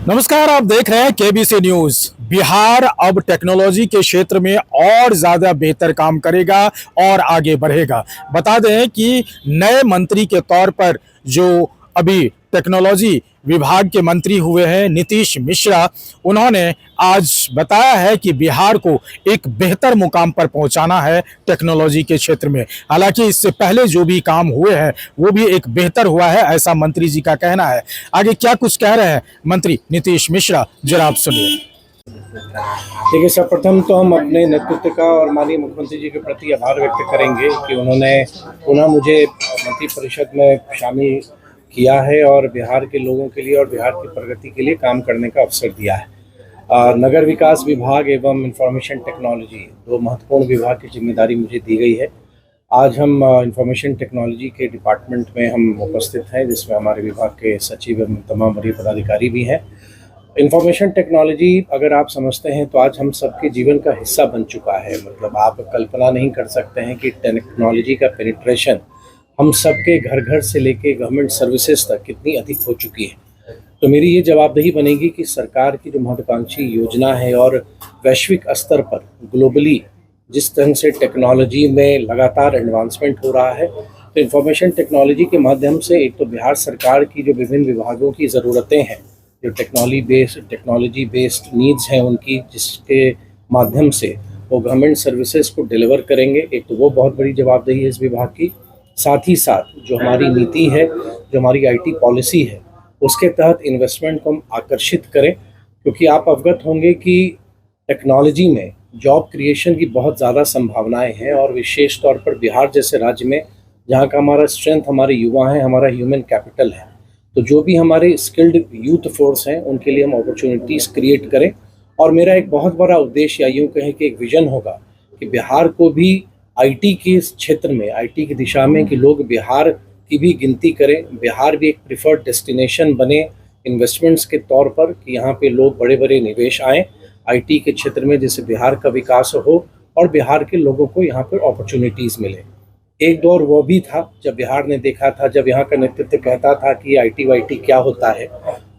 नमस्कार, आप देख रहे हैं केबीसी न्यूज। बिहार अब टेक्नोलॉजी के क्षेत्र में और ज्यादा बेहतर काम करेगा और आगे बढ़ेगा। बता दें कि नए मंत्री के तौर पर जो अभी टेक्नोलॉजी विभाग के मंत्री हुए हैं नीतीश मिश्रा, उन्होंने आज बताया है कि बिहार को एक बेहतर मुकाम पर पहुंचाना है टेक्नोलॉजी के क्षेत्र में। हालांकि इससे पहले जो भी काम हुए हैं वो भी एक बेहतर हुआ है, ऐसा मंत्री जी का कहना है। आगे क्या कुछ कह रहे हैं मंत्री नीतीश मिश्रा, जरा आप सुनिए। देखिए, सर्वप्रथम तो हम अपने नेतृत्व का और माननीय मुख्यमंत्री जी के प्रति आभार व्यक्त करेंगे कि उन्होंने पुनः मुझे मंत्री परिषद में शामिल किया है और बिहार के लोगों के लिए और बिहार की प्रगति के लिए काम करने का अवसर दिया है। नगर विकास विभाग एवं इंफॉर्मेशन टेक्नोलॉजी दो महत्वपूर्ण विभाग की जिम्मेदारी मुझे दी गई है। आज हम इंफॉर्मेशन टेक्नोलॉजी के डिपार्टमेंट में हम उपस्थित हैं, जिसमें हमारे विभाग के सचिव एवं तमाम वरीय पदाधिकारी भी हैं। इंफॉर्मेशन टेक्नोलॉजी अगर आप समझते हैं तो आज हम सबके जीवन का हिस्सा बन चुका है। मतलब आप कल्पना नहीं कर सकते हैं कि टेक्नोलॉजी का पेनिट्रेशन हम सबके घर घर से लेके गवर्नमेंट सर्विसेज तक कितनी अधिक हो चुकी है। तो मेरी ये जवाबदेही बनेगी कि सरकार की जो महत्वाकांक्षी योजना है और वैश्विक स्तर पर ग्लोबली जिस तरह से टेक्नोलॉजी में लगातार एडवांसमेंट हो रहा है, तो इंफॉर्मेशन टेक्नोलॉजी के माध्यम से एक तो बिहार सरकार की जो विभिन्न विभागों की ज़रूरतें हैं, जो टेक्नोलॉजी बेस्ड नीड्स हैं उनकी, जिसके माध्यम से वो गवर्नमेंट सर्विसेज को डिलीवर करेंगे, एक तो वो बहुत बड़ी जवाबदेही है इस विभाग की। साथ ही साथ जो हमारी नीति है, जो हमारी आईटी पॉलिसी है, उसके तहत इन्वेस्टमेंट को हम आकर्षित करें, क्योंकि आप अवगत होंगे कि टेक्नोलॉजी में जॉब क्रिएशन की बहुत ज़्यादा संभावनाएं हैं और विशेष तौर पर बिहार जैसे राज्य में जहाँ का हमारा स्ट्रेंथ हमारे युवा हैं, हमारा ह्यूमन कैपिटल है, तो जो भी हमारे स्किल्ड यूथ फोर्स हैं उनके लिए हम अपॉर्चुनिटीज़ क्रिएट करें। और मेरा एक बहुत बड़ा उद्देश्य या यूँ कहें कि एक विजन होगा कि बिहार को भी आईटी के क्षेत्र में, आईटी की दिशा में, कि लोग बिहार की भी गिनती करें, बिहार भी एक प्रिफर्ड डेस्टिनेशन बने इन्वेस्टमेंट्स के तौर पर, कि यहाँ पे लोग बड़े बड़े निवेश आएँ आईटी के क्षेत्र में, जिससे बिहार का विकास हो और बिहार के लोगों को यहाँ पर अपॉर्चुनिटीज़ मिले। एक दौर वो भी था जब बिहार ने देखा था, जब यहाँ का नेतृत्व कहता था कि आईटी वाईटी क्या होता है।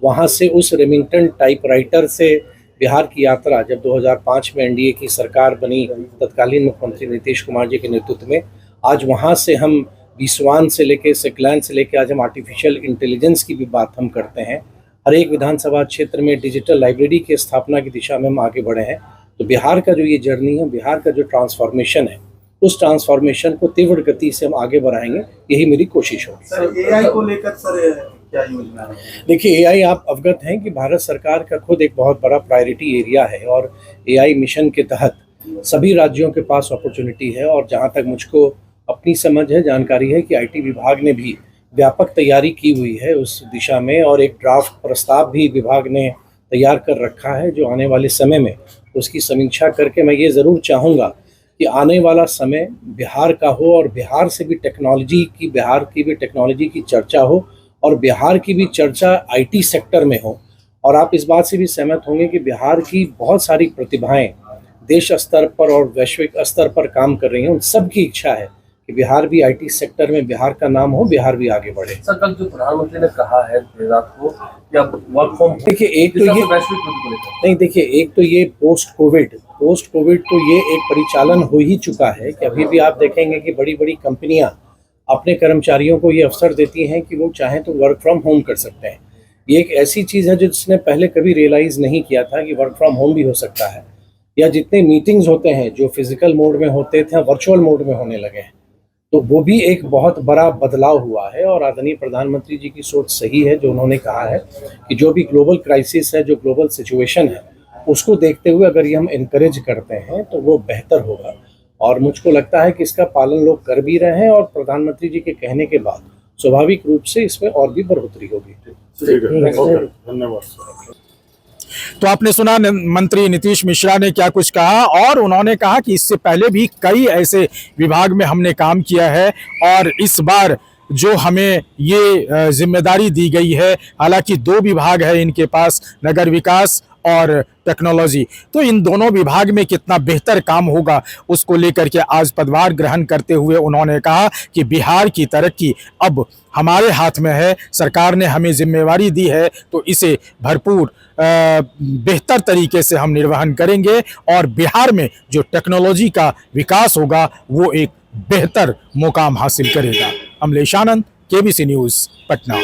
वहाँ से उस रेमिंगटन टाइपराइटर से बिहार की यात्रा जब 2005 में एनडीए की सरकार बनी, तत्कालीन मुख्यमंत्री नीतीश कुमार जी के नेतृत्व में, आज वहाँ से हम विश्वान से लेके सेकलैंड से लेके आज हम आर्टिफिशियल इंटेलिजेंस की भी बात हम करते हैं। हर एक विधानसभा क्षेत्र में डिजिटल लाइब्रेरी की स्थापना की दिशा में हम आगे बढ़े हैं। तो बिहार का जो ये जर्नी है, बिहार का जो ट्रांसफॉर्मेशन है, उस ट्रांसफॉर्मेशन को तीव्र गति से हम आगे बढ़ाएंगे, यही मेरी कोशिश होगी। सर, एआई को लेकर सर क्या योजना है? देखिए, एआई आप अवगत हैं कि भारत सरकार का खुद एक बहुत बड़ा प्रायोरिटी एरिया है और एआई मिशन के तहत सभी राज्यों के पास अपॉर्चुनिटी है। और जहां तक मुझको अपनी समझ है, जानकारी है कि आईटी विभाग ने भी व्यापक तैयारी की हुई है उस दिशा में, और एक ड्राफ्ट प्रस्ताव भी विभाग ने तैयार कर रखा है, जो आने वाले समय में उसकी समीक्षा करके मैं ये ज़रूर चाहूँगा कि आने वाला समय बिहार का हो और बिहार से भी बिहार की भी टेक्नोलॉजी की चर्चा हो और बिहार की भी चर्चा आईटी सेक्टर में हो। और आप इस बात से भी सहमत होंगे कि बिहार की बहुत सारी प्रतिभाएं देश स्तर पर और वैश्विक स्तर पर काम कर रही हैं। उन सब की इच्छा है कि बिहार भी आईटी सेक्टर में बिहार का नाम हो, बिहार भी आगे बढ़े। सर, कल जो प्रधानमंत्री ने कहा है रात को या वर्क फ्रॉम, देखिए एक तो ये वैश्विक को लेकर नहीं, देखिए एक तो ये पोस्ट कोविड तो ये एक परिचालन हो ही चुका है कि अभी भी आप देखेंगे कि बड़ी बड़ी कंपनियां अपने कर्मचारियों को ये अवसर देती हैं कि वो चाहें तो वर्क फ्रॉम होम कर सकते हैं। ये एक ऐसी चीज़ है जिसने पहले कभी रियलाइज़ नहीं किया था कि वर्क फ्रॉम होम भी हो सकता है। या जितने मीटिंग्स होते हैं जो फिजिकल मोड में होते थे, वर्चुअल मोड में होने लगे हैं, तो वो भी एक बहुत बड़ा बदलाव हुआ है। और आदरणीय प्रधानमंत्री जी की सोच सही है, जो उन्होंने कहा है कि जो भी ग्लोबल क्राइसिस है, जो ग्लोबल सिचुएशन है, उसको देखते हुए अगर ये हम इनकरेज करते हैं तो वो बेहतर होगा। और मुझको लगता है कि इसका पालन लोग कर भी रहे हैं और प्रधानमंत्री जी के कहने के बाद स्वाभाविक रूप से इसमें और भी बढ़ोतरी होगी। धन्यवाद। तो आपने सुना मंत्री नीतीश मिश्रा ने क्या कुछ कहा, और उन्होंने कहा कि इससे पहले भी कई ऐसे विभाग में हमने काम किया है और इस बार जो हमें ये जिम्मेदारी दी गई है, हालांकि 2 विभाग है इनके पास, नगर विकास और टेक्नोलॉजी, तो इन दोनों विभाग में कितना बेहतर काम होगा उसको लेकर के आज पदभार ग्रहण करते हुए उन्होंने कहा कि बिहार की तरक्की अब हमारे हाथ में है, सरकार ने हमें जिम्मेवारी दी है, तो इसे भरपूर बेहतर तरीके से हम निर्वहन करेंगे और बिहार में जो टेक्नोलॉजी का विकास होगा वो एक बेहतर मुकाम हासिल करेगा। अमलेश आनंद, केबीसी न्यूज़, पटना।